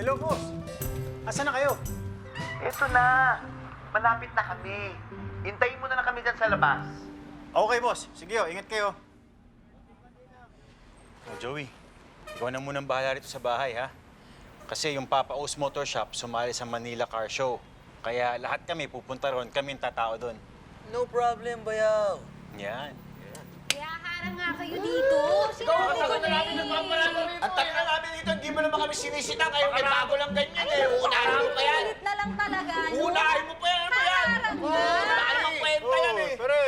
Hello, boss. Asan na kayo? Eto na. Malapit na kami. Hintayin mo na lang kami dyan sa labas. Okay, boss. Sige, ingat kayo. Oh, Joey, ikaw na munang bahala rito sa bahay, ha? Kasi yung Papa O's Motor Shop sumali sa Manila Car Show. Kaya lahat kami pupunta ron, kaming tatao doon. No problem, bayaw. Yan. Kaya harang nga kayo dito. Sinabi ko na eh. Ang tagal na namin dito, hindi mo naman kami sinisita. Kayo may bago lang ganyan eh. Uunahin mo pa yan. Kulit na lang talaga. Uunahin mo pa yan. Ano yan? Harang na. Wala ka namang kwenta yan eh. Pare,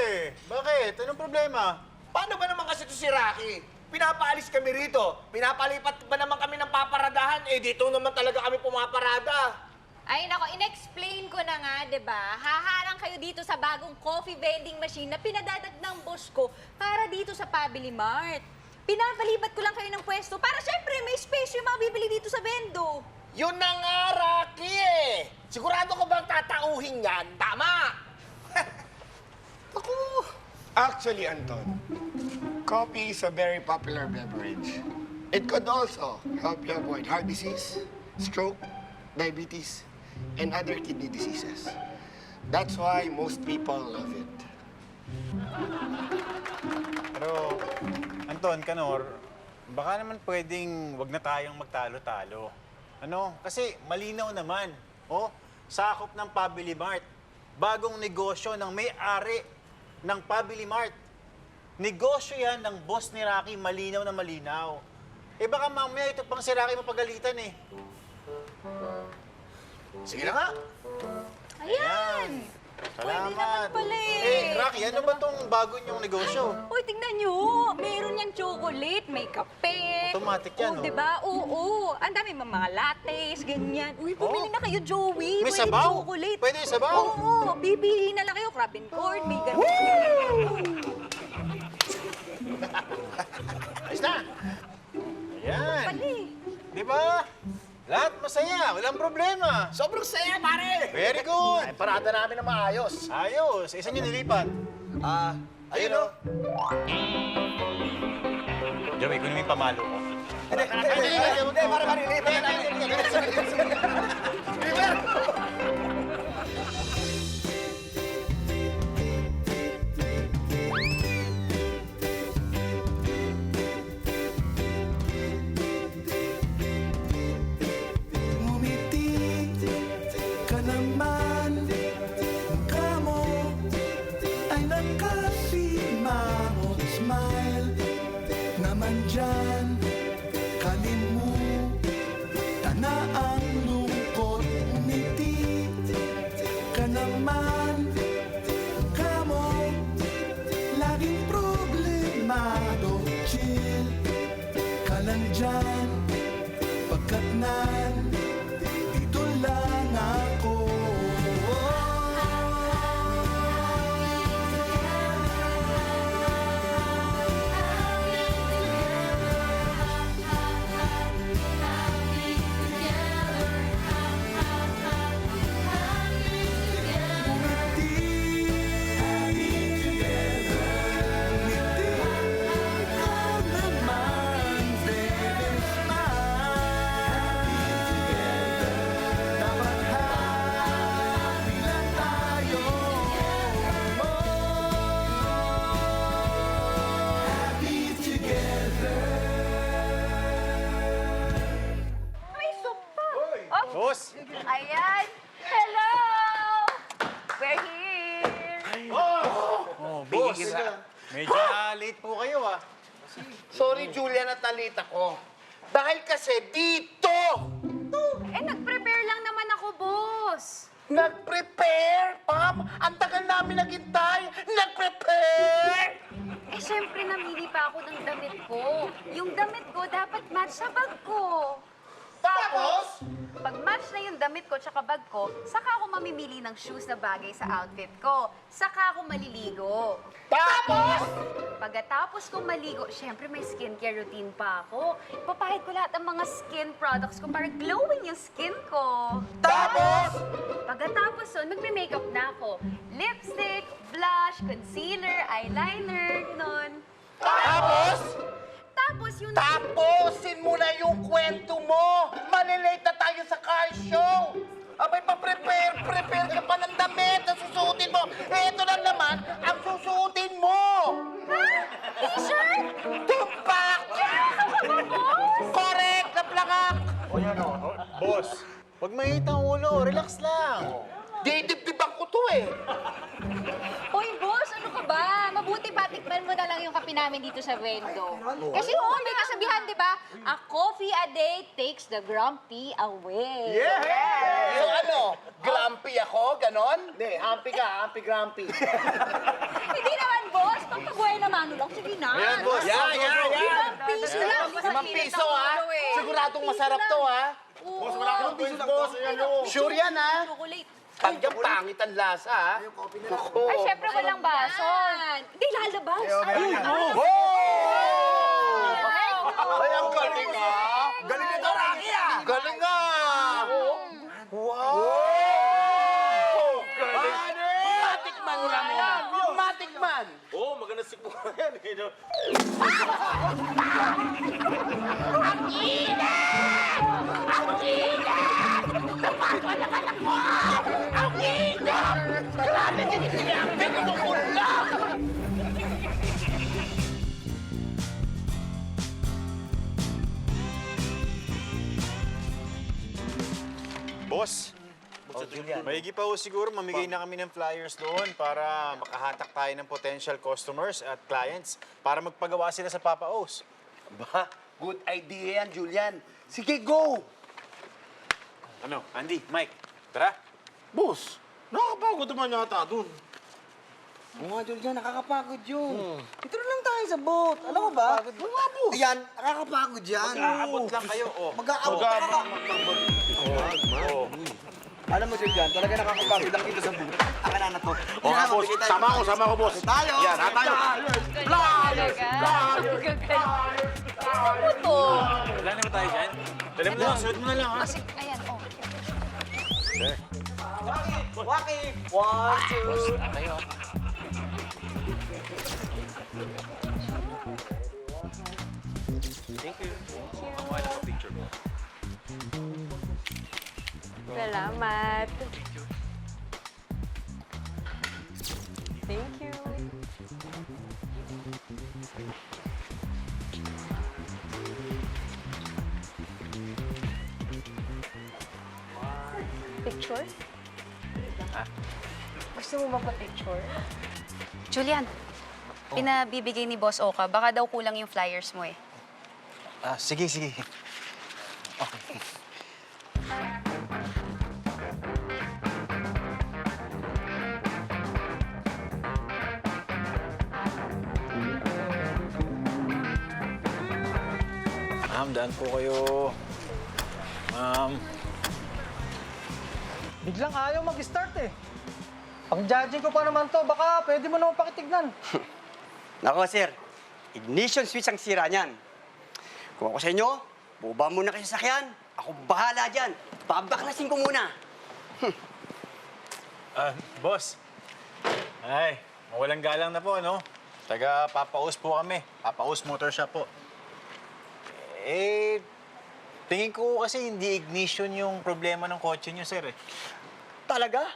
bakit? Anong problema? Paano ba naman kasi ito si Rocky? Pinapaalis kami rito. Pinapalipat ba naman kami ng paparadahan? Eh, dito naman talaga kami pumaparada. Ay, nako, in-explain ko na nga, di ba? Haharang kayo dito sa bagong coffee vending machine na pinadadag ng boss ko para dito sa Family Mart. Pinapalipat ko lang kayo ng pwesto para syempre may space yung mga bibili dito sa vendo. Yun na nga, Rocky eh. Sigurado ko bang tatauhin yan? Tama! Ako. Actually, Anton, coffee is a very popular beverage. It could also help you avoid heart disease, stroke, diabetes, and other kidney diseases. That's why most people love it. Pero, Anton, Kanor, baka naman pwedeng wag na tayong magtalo-talo. Ano? Kasi malinaw naman. Oh, sakop ng Family Mart. Bagong negosyo ng may-ari ng Family Mart. Negosyo yan ng boss ni Rocky, malinaw na malinaw. Eh baka mamaya ito pang si Rocky mapagalitan eh. Sige na nga. Ayan! Salamat. Pwede naman pala eh. Eh, Rocky, ano ba tong bago niyong negosyo? Uy, tingnan nyo. Meron yang chocolate, may kape. Automatic yan, oh. oh. Diba? Oo. Ang dami mga lattes, ganyan. Uy, bumili na kayo, Joey. May Pwede sabaw? chocolate. Pwede yung sabaw? Oo. Bibili na lang kayo. Crab and corn, may ganun. Ayos na. Ayan. Pali. Di ba? Lahat masaya, walang problema. Sobrang saya, pare. Very good. Ay, parada namin na maayos. Ayos. Isa nyo nilipat. Ayun o. Joey, kunin mo yung pamalo ko. Hindi, pare. Ngumiti ka naman, mukha mo ay nakasimangot. Smile naman dyan, kalimutan na ang lungkot. Ngumiti ka naman, mukha mo laging problemado. Chill ka lang dyan, pagkat dito lang ako. May soup pa. Oh, Boss! ayan. Hello! We're here. Oh, boss. Medyo late po kayo ah. Sorry, Julian at Talita ko. Dahil kasi dito, Eh, nag-prepare lang naman ako, boss. nag-prepare, Pam. Ang tagal namin naghintay. Nag-prepare! Eh, syempre, namili pa ako ng damit ko. Yung damit ko, dapat match sa bag ko. Tapos, Pag match na yung damit ko tsaka bag ko, saka ako mamimili ng shoes na bagay sa outfit ko. Saka ako maliligo. tapos, Pagkatapos kong maligo, syempre may skincare routine pa ako. Ipapahid ko lahat ng mga skin products ko para glowing yung skin ko. tapos, Pagkatapos nun, magme-makeup na ako. Lipstick, blush, concealer, eyeliner, gano'n. tapos, Tapos, labas yun. Tapusin mo na yung kwento mo! Malilate na tayo sa car show! Abay, prepare ka pa ng damit na susuotin mo. Ito lang naman ang susuotin mo! T-shirt? Tumpak! Correct! Naplangak! Boss, huwag mainit ang ulo. Relax lang. Didibdiban ko to eh. Hoy, boss, ano ka ba? Mabuti pa, tikman mo na lang yung kape namin dito sa Vendo. Kasi may kasabihan, di ba? A coffee a day takes the grumpy away. So ano, grumpy ako, ganon? Hindi, happy grumpy. Hindi naman, boss. Pagpabuhay na mano lang, sige na. Ayan, boss. Yan. 5 piso lang. 5 piso ha? Siguradong masarap to ha? Boss, wala kang piso, boss. Sure yan ha? Chocolate. Pag yung pangit ang lasa ha? Ay, syempre walang baso. Hindi, lalabas. Oh! Ay, ang galing ah! Galing ito, Rocky ah! Galing ah! Wow! Galing! Matikman mo lang yan! Matikman! Oo, maganda siguro yan. Boss, maigi pa ho siguro mamigay na kami ng flyers doon para makahatak tayo ng potential customers at clients para magpagawa sila sa Papa O's. Ba, good idea yan, Julian. Sige, go! Ano, Andy, Mike, tara. Boss, nakakapagod naman yata dun. Oo nga, Julian, nakakapagod yun. Ito na lang tayo sa boat. Alam mo ba? Ayan, nakakapagod yan. Mag-aabot lang kayo, oh. Mag-aabot. Alam mo, Julian, talaga nakakapagod lang dito sa boat. Aka na to. O nga, boss. Sama ko, boss. Tayo! Yan, ha, tayo. Ano to? Wala na ba tayo dyan? Dali mo lang, sunod mo na lang, ha? Kasi, ayan, oh. Waki! 1, 2, Thank you. Ang wala ko picture mo. Salamat. Thank you. Picture? Gusto mo magpa-picture? Julian, pinabibigay ni Boss Oka. Baka daw kulang yung flyers mo eh. Sige. Okay. Ma'am, daan po kayo. Ma'am. Biglang ayaw mag-start eh. Pang judging ko pa naman to, baka pwede mo naman pakitignan. Nako, sir. Ignition switch ang sira niyan. Kung ako sa inyo, buba muna kayo sa sakyan. Ako bahala dyan. Babaklasin ko muna. Boss. Ay, mawalang galang na po, no? Taga Papaos po kami. Papaos Motor Shop po. Tingin ko kasi hindi ignition yung problema ng kotse niyo, sir. Talaga?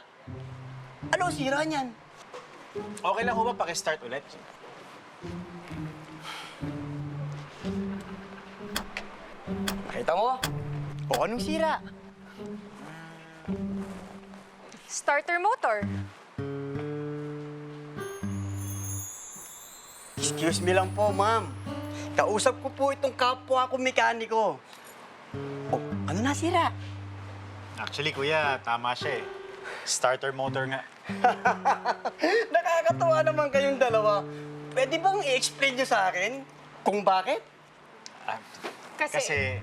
Ano ang sira niyan? Okay lang ho ba paki-start ulit? Nakita mo? O anong sira? Starter motor. Excuse me lang po, ma'am. Kausap ko po itong kapwa ko mekaniko. O, ano nasira? Actually, kuya, tama siya eh. Starter motor nga. Nakakatuwa naman kayong dalawa. Pwede bang i-explain nyo sa akin kung bakit? Kasi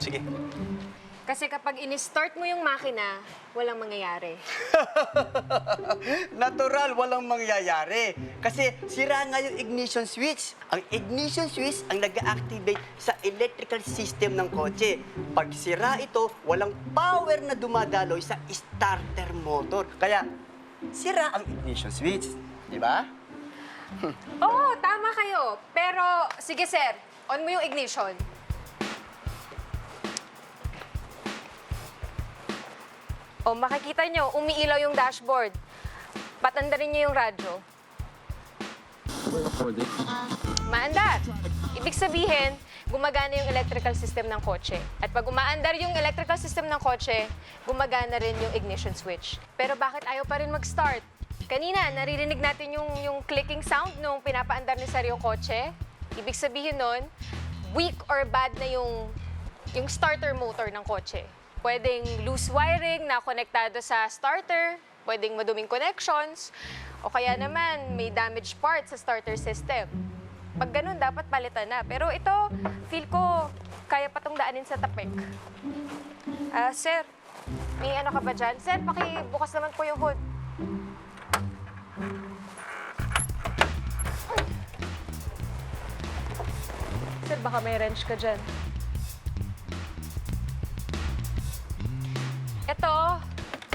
Sige. Kasi kapag in-start mo yung makina, walang mangyayari. Natural, walang mangyayari. Kasi sira nga yung ignition switch. Ang ignition switch ang nag-activate sa electrical system ng kotse. Pag sira ito, walang power na dumadaloy sa starter motor. Kaya, sira ang ignition switch. Di ba? Oo, tama kayo. Pero, sige sir, on mo yung ignition. O, makikita nyo, umiilaw yung dashboard. Patandarin nyo yung radyo. Maandar. Ibig sabihin, gumagana yung electrical system ng kotse. At pag umaandar yung electrical system ng kotse, gumagana rin yung ignition switch. Pero bakit ayaw pa rin mag-start? Kanina, naririnig natin yung clicking sound nung pinapaandar ni Sir yung kotse. Ibig sabihin nun, weak or bad na yung starter motor ng kotse. Pwedeng loose wiring na konektado sa starter, pwedeng maduming connections, o kaya naman may damaged part sa starter system. Pag ganun, dapat palitan na. Pero ito, feel ko, kaya pa tong daanin sa tapik. Sir, may ano ka ba dyan? Sir, pakibukas naman po yung hood. Sir, baka may wrench ka dyan. Ito,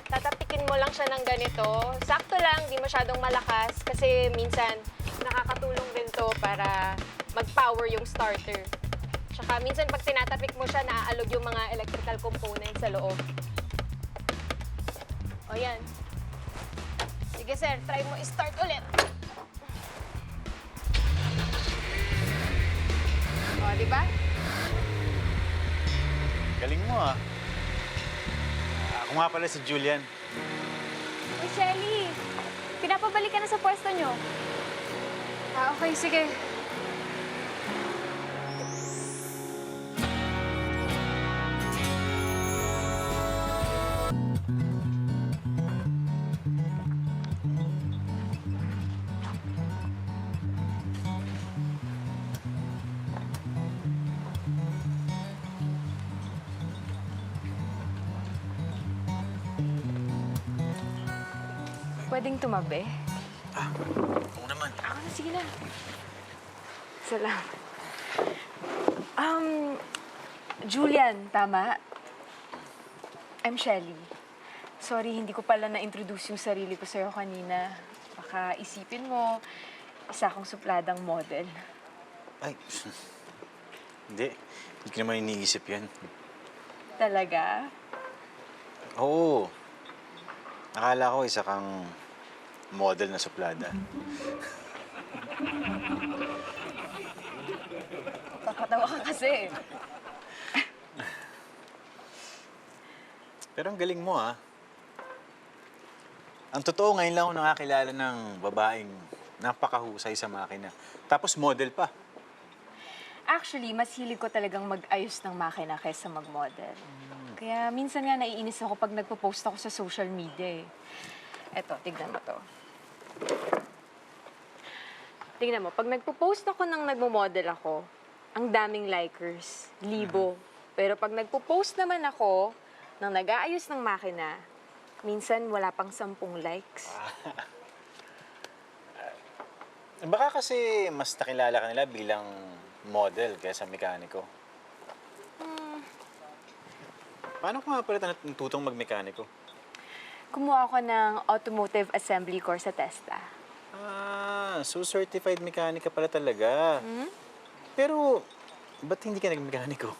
tatapikin mo lang siya ng ganito. Sakto lang, di masyadong malakas kasi minsan nakakatulong din to para mag-power yung starter. Tsaka minsan pag tinatapik mo siya, naaalog yung mga electrical components sa loob. O yan. Sige sir, try mo i-start ulit. O, di ba? Galing mo ah. Ako nga pala si Julian. Uy, Shelly, pinapabalik ka na sa pwesto nyo. Okay, sige. Pwedeng tumabi? Oo naman. Ako na, sige na. Salamat. Julian, tama? I'm Shelly. Sorry, hindi ko pala na-introduce yung sarili ko sa'yo kanina. Baka isipin mo, isa akong supladang model. Ay, hindi. Hindi ko naman iniisip yan. Talaga? Oo. Akala ko isa kang model na suplada. Papatawa ka kasi. Pero ang galing mo, ah. Ang totoo, ngayon lang ako nakakilala ng babaeng napakahusay sa makina. Tapos model pa. Actually, mas hilig ko talagang mag-ayos ng makina kaysa mag-model. Kaya minsan nga naiinis ako pag nagpo-post ako sa social media eh. Eto, tignan mo to. Tignan mo, pag nagpo-post ako ng nagmo-model ako, ang daming likers, libo. Pero pag nagpo-post naman ako ng nag-aayos ng makina, minsan wala pang 10 likes. Baka kasi mas nakilala ka nila bilang model kaysa mekaniko. Paano ko nga pala natutong magmekaniko? Kumuha ako ng automotive assembly course sa TESTA. So certified mekaniko pala talaga. Pero, ba't hindi ka nagmekaniko?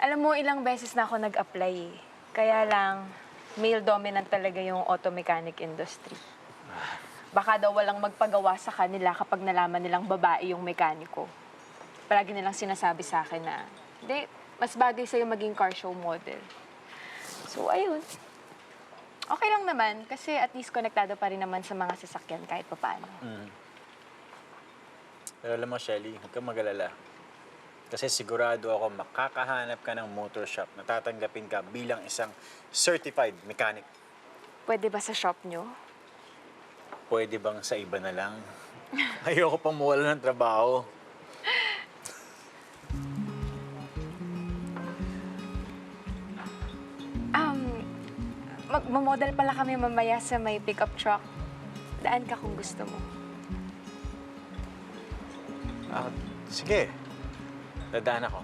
Alam mo, ilang beses na ako nag-apply eh. Kaya lang, male dominant talaga yung auto mechanic industry. Baka daw walang magpagawa sa kanila kapag nalaman nilang babae yung mekaniko. Palagi nilang sinasabi sa akin na, hindi, mas bagay sa'yo maging car show model. So, ayun. Okay lang naman, kasi at least konektado pa rin naman sa mga sasakyan kahit papaano. Pero alam mo, Shelly, huwag kang mag-alala. Kasi sigurado ako makakahanap ka ng motor shop na tatanggapin ka bilang isang certified mechanic. Pwede ba sa shop nyo? Pwede bang sa iba na lang? Ayoko pang mawala ng trabaho. Magmamodel pala kami mamaya sa may pickup truck. Daan ka kung gusto mo. Sige. Dadaan ako.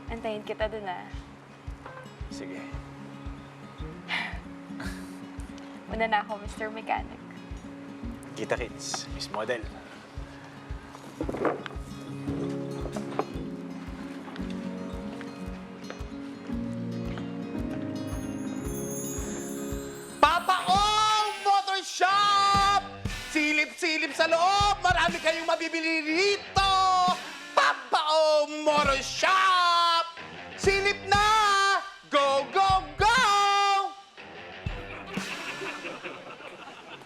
Antayin kita dun ah. Sige. Una na ako, Mr. Mechanic. Kita kits, Miss Model. Papa Ong Motor Shop! Silip-silip sa loob, marami kayong mabibili rito! Papa Ong Motor Shop! Silip na! Go, go, go!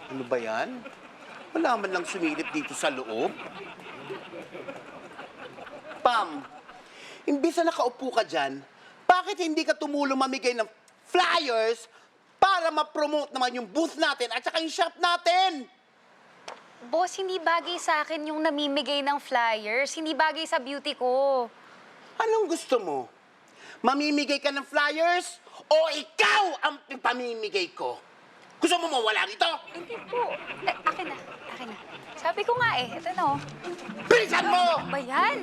Ano ba yan? Wala man lang sumilip dito sa loob. Pam, imbis na nakaupo ka dyan, bakit hindi ka tumulong mamigay ng flyers para ma-promote naman yung booth natin at saka yung shop natin? Boss, hindi bagay sa akin yung namimigay ng flyers. Hindi bagay sa beauty ko. Anong gusto mo? Mamimigay ka ng flyers o ikaw ang pamimigay ko? Gusto mo mawala dito? Hindi po. Akin na. Akin na. Sabi ko nga eh. Ito na oh. Bilisan mo! Ba yan?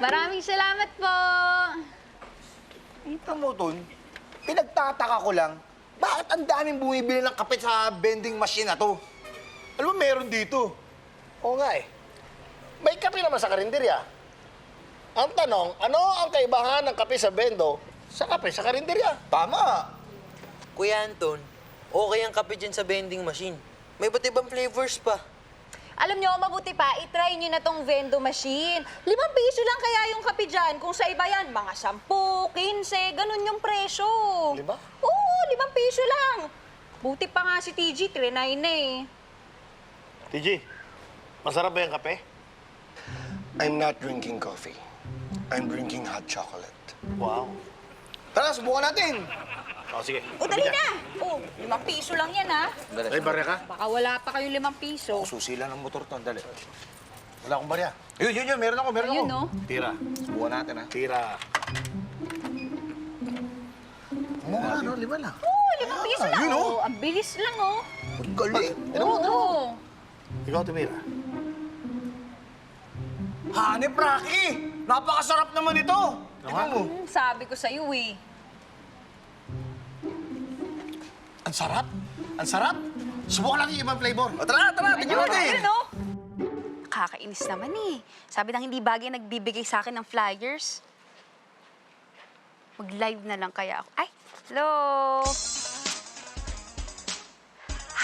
Maraming salamat po! Kita mo, Ton, pinagtataka ko lang, bakit ang daming bumibili ng kape sa vending machine na to? Alam mo, meron dito. Oo nga eh. May kape naman sa karinderya. Ang tanong, ano ang kaibahan ng kape sa bendo sa kape sa karinderya? Tama. Kuya Anton, okay ang kape dyan sa vending machine. May ba't ibang flavors pa? Alam nyo, mabuti pa, itry nyo na tong vendo machine. 5 piso lang kaya yung kape dyan. Kung sa iba yan, mga 10, 15, ganun yung presyo. 5? Oo, 5 piso lang. Buti pa nga si TG, 3.9 na eh. TG, masarap ba yung kape? I'm not drinking coffee. I'm drinking hot chocolate. Wow. Tara, subukan natin. O, sige. O, dali na! O, 5 piso lang yan, ha? Ay, barya ka? Baka wala pa kayong 5 piso. Susila ng motor to, dali. Wala akong barya. Yun, meron ako. Ayun, no? Tira. Subukan natin, ha? Tira. Mukha, no? 5 lang. Oo, 5 piso lang. yun, oh. Oh, ang bilis lang, oh. Galing. Oo. Ikaw tumira. Hanep, Rocky! Napakasarap naman ito! Tingnan mo. Sabi ko sa'yo, eh. Ang sarap! Ang sarap! Subukan natin yung ibang flavor. O, tara, tingnan natin! Ayun, oh. Kakainis naman eh. Sabi nang hindi bagay nagbibigay sa akin ng flyers. Mag-live na lang kaya ako. Ay, hello!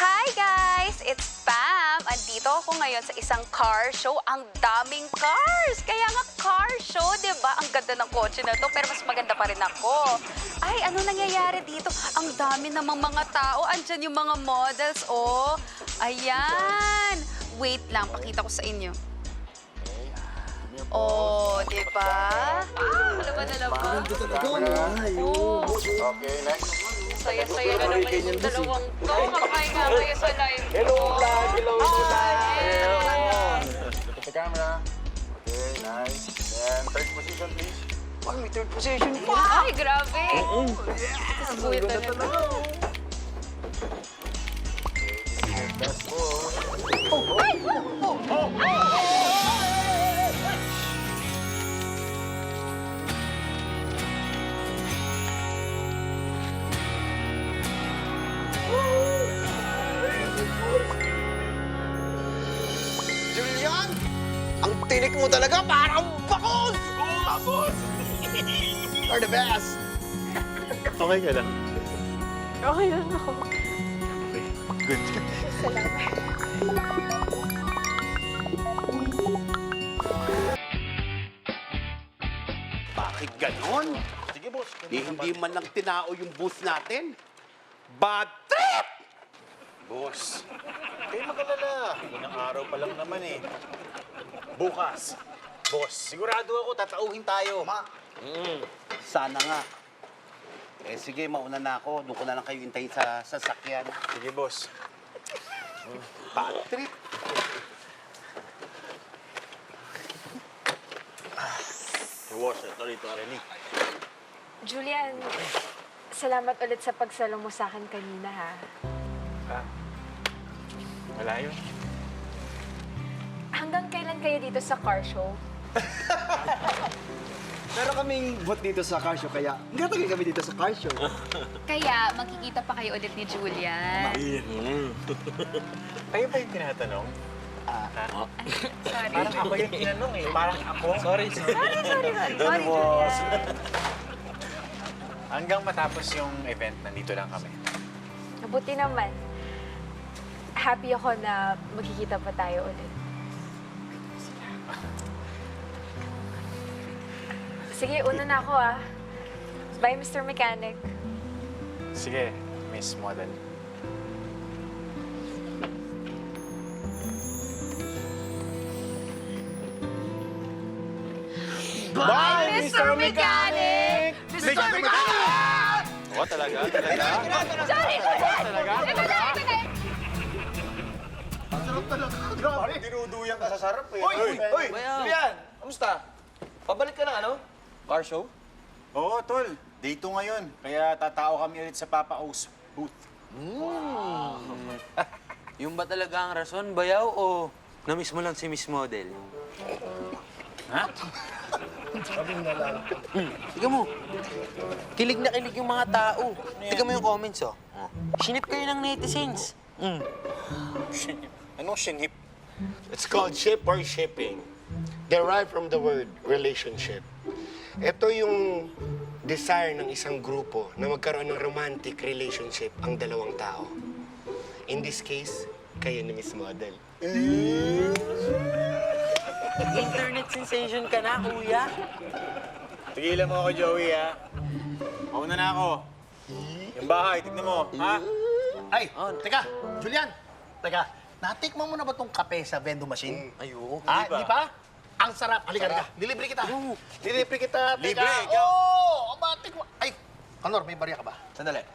Hi guys! It's Pam! Andito ako ngayon sa isang car show. Ang daming cars! Kaya nga car show, di ba? Ang ganda ng kotse na to, pero mas maganda pa rin ako. Ay, ano nangyayari dito? Ang dami namang mga tao. Andyan yung mga models, oh. Ayan! Wait lang, pakita ko sa inyo. Oh, di ba? Naman na naman. Oh. Okay, next. Saya-saya na naman yung dalawang to. Kapag nga kayo sa live. Hello, vlog! Hello, Look at the camera. Okay, nice. And third position, please. Ay, may third position. Ay, grabe. Yes! Buwit na naman. Best po. Julian! Ang tinik mo talaga parang bakos! Bakos! You're the best! Okay ka lang. Okay lang ako. Good. Bakit ganon? Sige, boss. Hindi man lang tinao yung booth natin. Bad trip! Boss, kayo mag-alala. Unang araw pa lang naman eh. Bukas, boss, sigurado ako tatauhin tayo. Sana nga. Eh sige, mauna na ako. Doon ko na lang kayo intayin sa sasakyan. Sige, boss. Bad trip. Boss, ito rito, Arely. Julian, salamat ulit sa pagsalo mo sa akin kanina, ha? Wala yun. Hanggang kailan kayo dito sa car show? Meron kaming booth dito sa car show, kaya nagtatagay kami dito sa car show. Kaya magkikita pa kayo ulit ni Julian. Kayo ba yung tinatanong? Sorry. Parang ako yung tinanong eh. Parang ako. Sorry. Sorry, Julian. Hanggang matapos yung event, nandito lang kami. Mabuti naman. Happy ako na magkikita pa tayo ulit. Sige, una na ako ah. Bye, Mr. Mechanic. Sige, Miss Model. Bye, Mr. Mechanic! Mr. Mechanic! Oo, talaga? Talaga? Sorry, Talaga? Grabe, dinuduyang ka sa sarap eh. Uy! Julian! Kamusta? Pabalik ka ng ano? Car show? Oo, tol. Day 2 ngayon. Kaya tatao kami ulit sa Papa O's booth. Yung ba talaga ang rason, bayaw, o na-miss mo lang si Miss Model? Ha? Tiga mo, kilig na kilig yung mga tao. Tiga mo yung comments, oh. Sinip kayo ng netizens. Anong shinip? It's called ship or shipping. Derived from the word relationship. Ito yung desire ng isang grupo na magkaroon ng romantic relationship ang dalawang tao. In this case, kayo ni Miss Model. Internet sensation ka na, kuya. Tigilan mo ako, Joey, ha? Mauna na ako. Yung bahay, tignan mo, ha? Ay, teka, Julian. Teka, natikman mo na ba tong kape sa vending machine? Ayo. Ah, di pa? Ang sarap. Halika, halika. Lilibre kita. Lilibre kita. Teka. Libre, ikaw? Oo! Matik mo. Ay, Kanor, may barya ka ba? Sandali.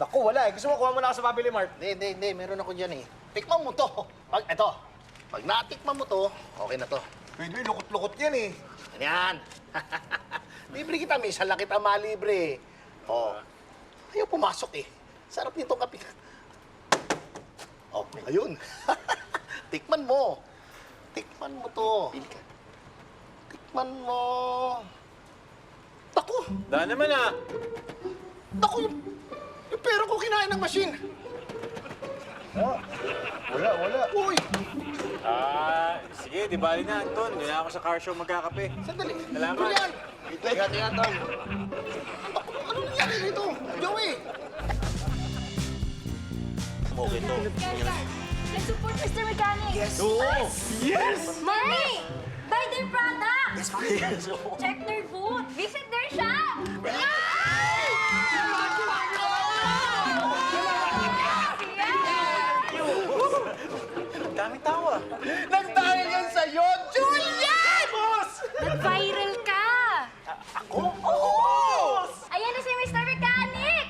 Naku, wala eh. Gusto mo kuha mo na ako sa Family Mart. Hindi. Meron ako dyan eh. Tikman mo to. Pag natikman mo to, okay na to. Pwede, lukot-lukot yan eh. Ganyan. Libre kita, may isa lang kita malibre. Oh. Ayaw pumasok eh. Sarap nitong kape. Oh, ayun. Tikman mo. Tikman mo to. Tikman mo. Naku! Daan naman, ha? Naku! Yung pera ko kinain ng machine. Wala. Uy! Sige, di bali na, Anton. Doon na ako sa car show magkakape. Sandali. Salamat. Julian! Ingat, Tom. Ano nangyari dito? Joey! Let's support Mr. Mechanic! Yes! Mommy! Buy their products! Check their booth! Visit their shop! Daming tao, ah. Nagdahil yan sa'yo, Julian! Boss! Nag-viral ka! Ako? Oo! Ayan na si Mr. Mechanic!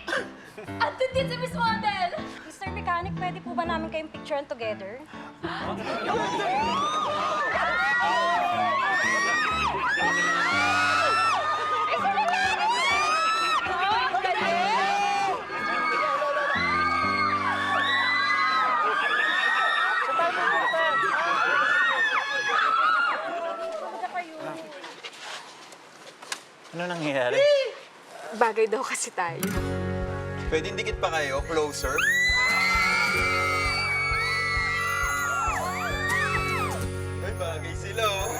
At din si Miss Model! Mr. Mechanic, pwede po ba namin kayong picturean together? Ano nangyayari? Bagay daw kasi tayo. Pwedeng dikit pa kayo, closer. Ay, bagay sila, oh.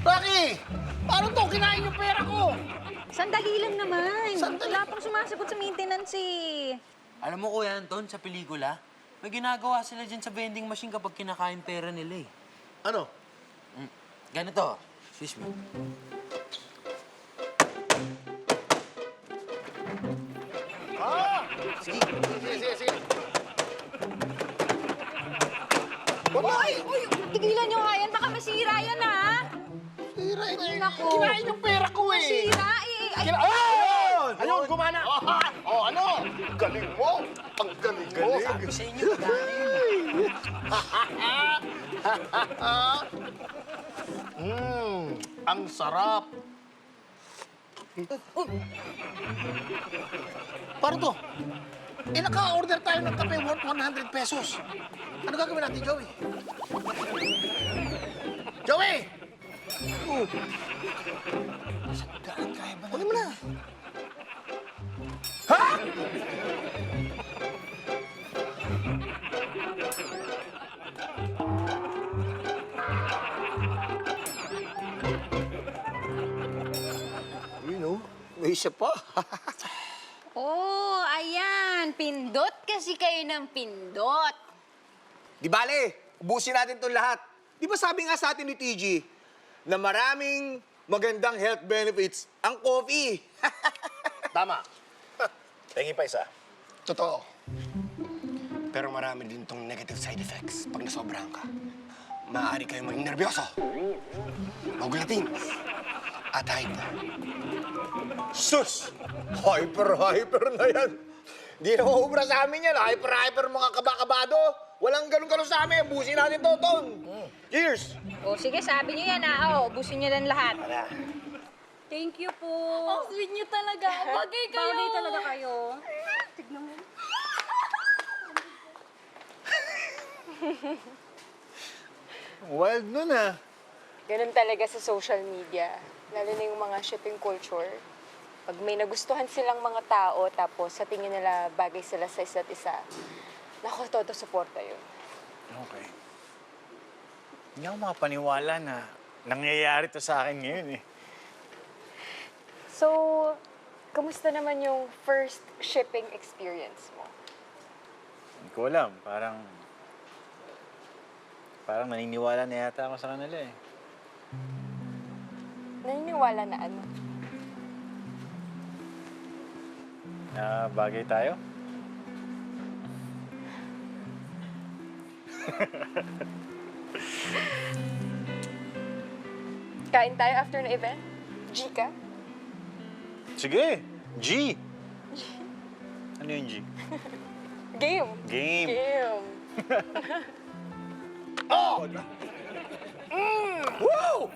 Rocky! Paano to? Kinain yung pera ko! Sandali lang naman. Sandali. Wala pang sumasagot sa maintenance eh. Alam mo, Kuya Anton, sa pelikula, may ginagawa sila dyan sa vending machine kapag kinakain pera nila, eh. Ano? Ganito. Excuse me. Sige. Uy! Tigilan niyo nga yan. Baka masira yan, ha? Sira yun. Naku. Kinain yung pera ko eh! Masira eh. Ay, Ayun! Ayun, gumana! Oh, ano? Ang galing mo! Ang galing mo! Sabi sa inyo, galing. Ang sarap! Paano to? naka-order tayo ng kape worth 100 pesos. Ano gagawin natin, Joey? Joey! Oh. Sandaan, kaya ba? Kunin mo na. Ha? May isa pa. Oh, ayan. Pindot kasi kayo ng pindot. Di bale, ubusin natin itong lahat. Di ba sabi nga sa atin ni TG na maraming magandang health benefits ang coffee? Tama. Tingin pa isa. Totoo. Pero marami din tong negative side effects pag nasobrahan ka. Maaari kayong maging nervyoso, magulatin, at hyper. Sus! Hyper na yan. Di na maubra sa amin yan. Hyper mga kabakabado. Walang ganun sa amin. Busin natin to, Ton. Cheers! O sige, sabi niyo yan ha. O, ubusin niyo lang lahat. Thank you po. Ang sweet niyo talaga. Bagay kayo. Bagay talaga kayo. Tignan mo. Wild nun ah. Ganun talaga sa social media. Lalo na yung mga shipping culture. Pag may nagustuhan silang mga tao, tapos sa tingin nila bagay sila sa isa't isa, naku, todo suporta yun. Okay. Hindi ako makapaniwala na nangyayari to sa akin ngayon eh. So, kamusta naman yung first shipping experience mo? Hindi ko alam. Parang naniniwala na yata ako sa kanila eh. Naniniwala na ano? Na bagay tayo? Kain tayo after na event? G ka? Sige! G! Ano yung G? Game! Game! Game! Woo!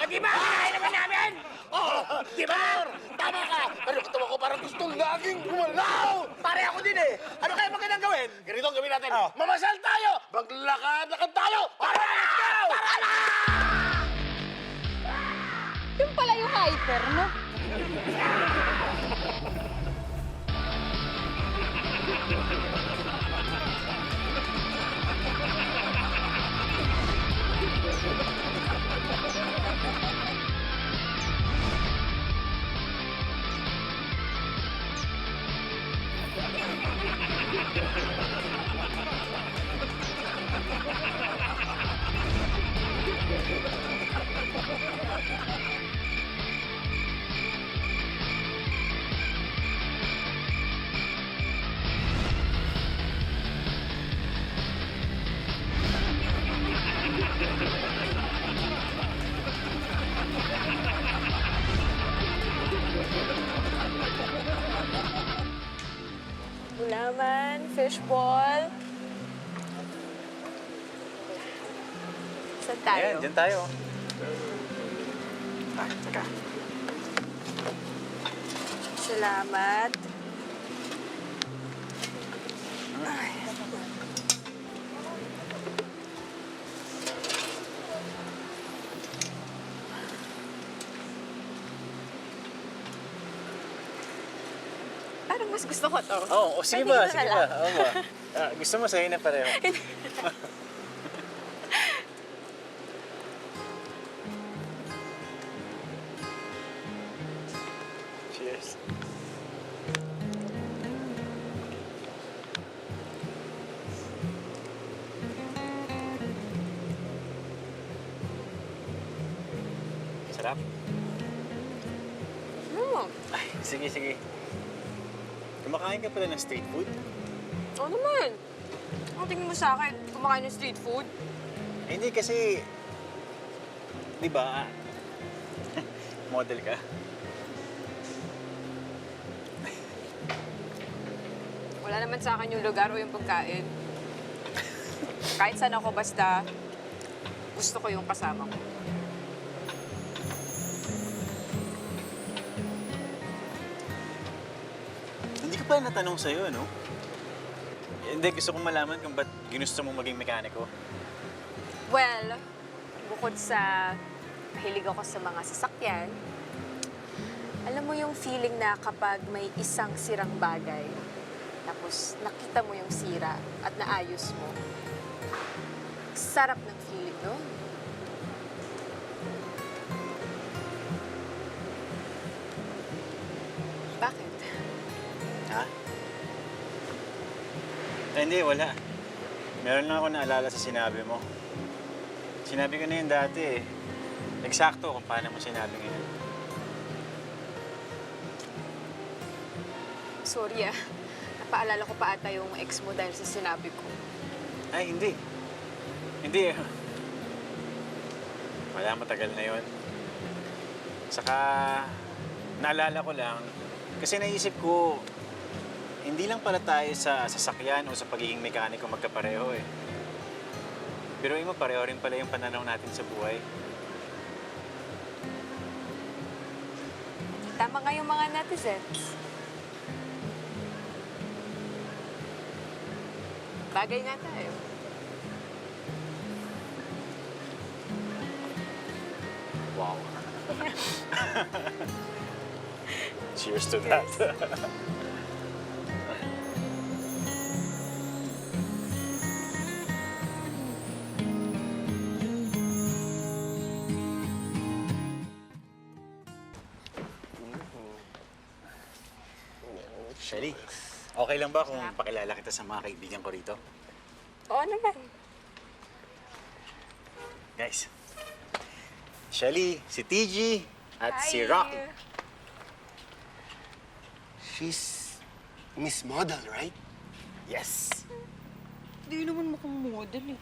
Di ba? Kaya naman namin! Di ba? Tama ka! Pero katawa ko parang gustong laging gumalaw! Pare ako din eh! Ano kaya magandang gawin? Ganito ang gawin natin. Mamasal tayo! Maglakad-lakad tayo! Para! Let's go! Para na! Yung pala yung hyper, no? Gulaman, fishball. Saan tayo? Ayan, dyan tayo. Teka. Salamat. Parang mas gusto ko to. Oo, sige Pwede ba? dito na Sige lang. ba? Oo ba? Gusto mo sa'yo na pareho. Cheers. Sarap. Ay, sige. Kumakain ka pala ng street food? Oo naman. Ano tingin mo sa akin? Kumakain ng street food? Eh, hindi kasi, di ba, model ka? Wala naman sa akin yung lugar o yung pagkain. Kahit saan ako, basta gusto ko yung kasama ko. Hindi ka pala natanong sa'yo, no? Hindi, gusto kong malaman kung ba't ginusto mong maging mekaniko. Well, bukod sa mahilig ako sa mga sasakyan, alam mo yung feeling na kapag may isang sirang bagay, tapos nakita mo yung sira at naayos mo, sarap ng feeling, no? Bakit? Ha? Hindi, wala. Meron lang ako naalala sa sinabi mo. Sinabi ko na yun dati eh. Eksakto kung paano mo sinabi ngayon. Sorry napaalala ko pa ata yung ex mo dahil sa sinabi ko. Ay, hindi. Hindi. Wala, matagal na yun. Saka, naalala ko lang, kasi naisip ko, hindi lang pala tayo sa sasakyan o sa pagiging mekaniko magkapareho eh. Pero mo, pareho rin pala yung pananaw natin sa buhay. Tama nga yung mga netizens. Bagay nga tayo. Wow. Cheers to that. Shelly, okay lang ba kung pakilala kita sa mga kaibigan ko rito? Oo naman. Guys, Shelly, si TG, at Hi. si Rocky. She's Miss Model, right? Yes. Hindi naman mukhang model eh.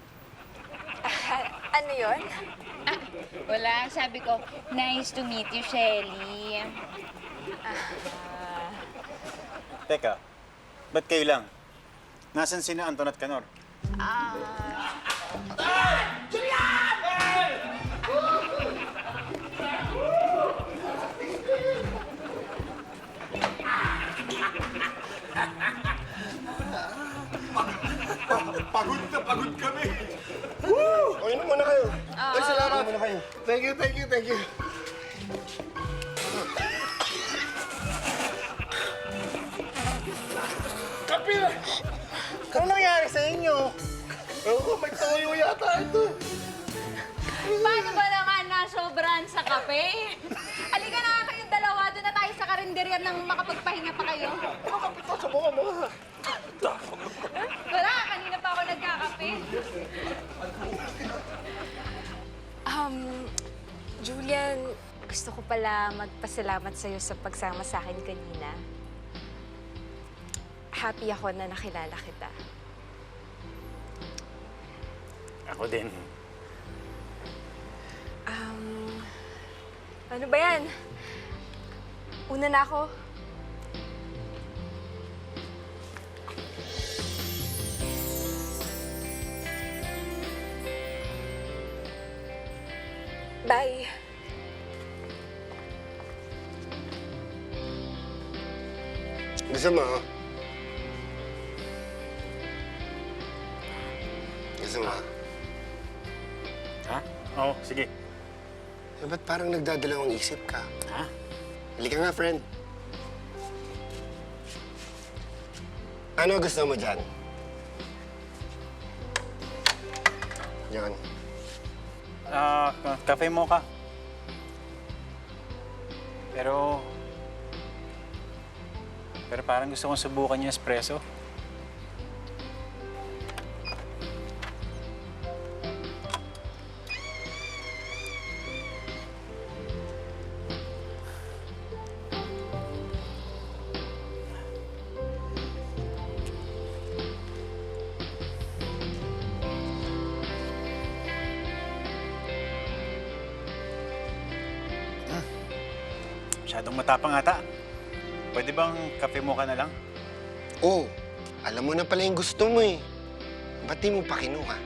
Ano yun? Wala, sabi ko, nice to meet you, Shelly. Teka, ba't kayo lang? Nasaan sina Anton at Canor? Pagod na pagod kami. Woo! O, inom muna kayo. Ay, salamat. Inom muna kayo. Thank you, thank you, thank you. Kape na! Ano nangyari sa inyo? Ewan ko, may toyo yata ito. Paano ba naman nasobrahan sa kape? Halika na kayong dalawa, doon na tayo sa karinderya nang makapagpahinga pa kayo. Kapit ka sa mukha mo. Wala, kanina pa ako nagkakape. Julian, gusto ko pala magpasalamat sa'yo sa pagsama sa akin kanina. Happy ako na nakilala kita. Ako din. Ano ba yan? Una na ako. Bye. Gusto mo? Gusto mo? Ha? Oo, sige. Eh, ba't parang nagdadalawang isip ka? Ha? Halika nga, friend. Ano gusto mo dyan? Yan. Cafe mocha. Pero parang gusto kong subukan yung espresso. Masyadong matapang ata. Pwede bang kape mo ka na lang? Oh, alam mo na pala yung gusto mo eh. Ba't di mo pa kinuha?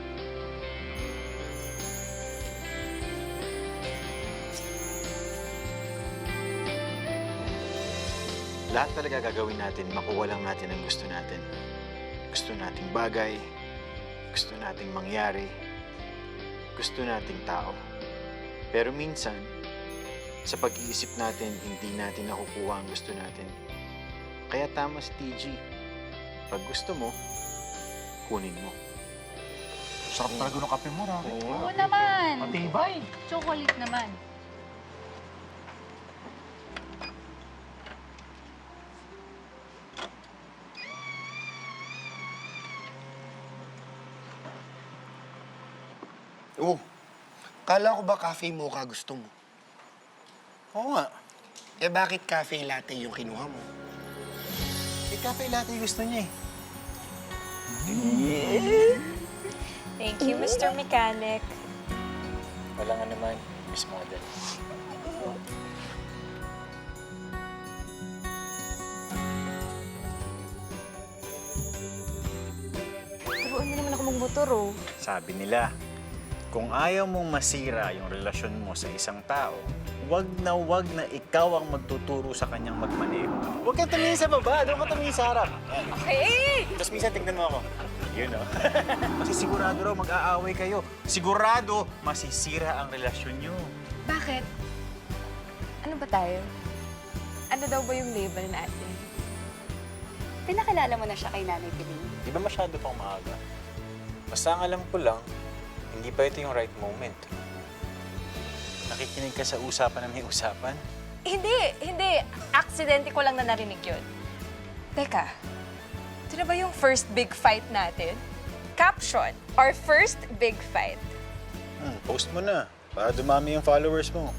lahat talaga gagawin natin, makuha lang natin ang gusto natin. Gusto nating bagay, gusto nating mangyari, gusto nating tao. Pero minsan, sa pag-iisip natin, hindi natin nakukuha ang gusto natin. Kaya tama si TG. Pag gusto mo, kunin mo. Sarap talaga ng kape mo, Rafi. Oo naman. Matibay. Chocolate naman. Oh, kala ko ba cafe mocha gusto mo? Oo nga. Eh bakit cafe latte yung kinuha mo? Eh, cafe latte gusto niya eh. Thank you, Mr. Mechanic. Wala nga naman, Miss Model. Turuan mo naman ako magmotor, oh. Sabi nila, kung ayaw mong masira yung relasyon mo sa isang tao, wag na ikaw ang magtuturo sa kanyang magmaneho. Huwag kang tumingin sa baba, doon ka tumingin sa harap. Yan. Okay! Tapos minsan tignan mo ako. Yun, oh. Kasi sigurado raw mag-aaway kayo. Sigurado masisira ang relasyon nyo. Bakit? Ano ba tayo? Ano daw ba yung label natin? Pinakilala mo na siya kay Nanay Piling. Di ba masyado pang maaga? Basta ang alam ko lang, hindi pa ito yung right moment. Nakikinig ka sa usapan na may usapan? Hindi. Aksidente ko lang na narinig yun. Teka, ito na ba yung first big fight natin? Caption, our first big fight. Post mo na, para dumami yung followers mo.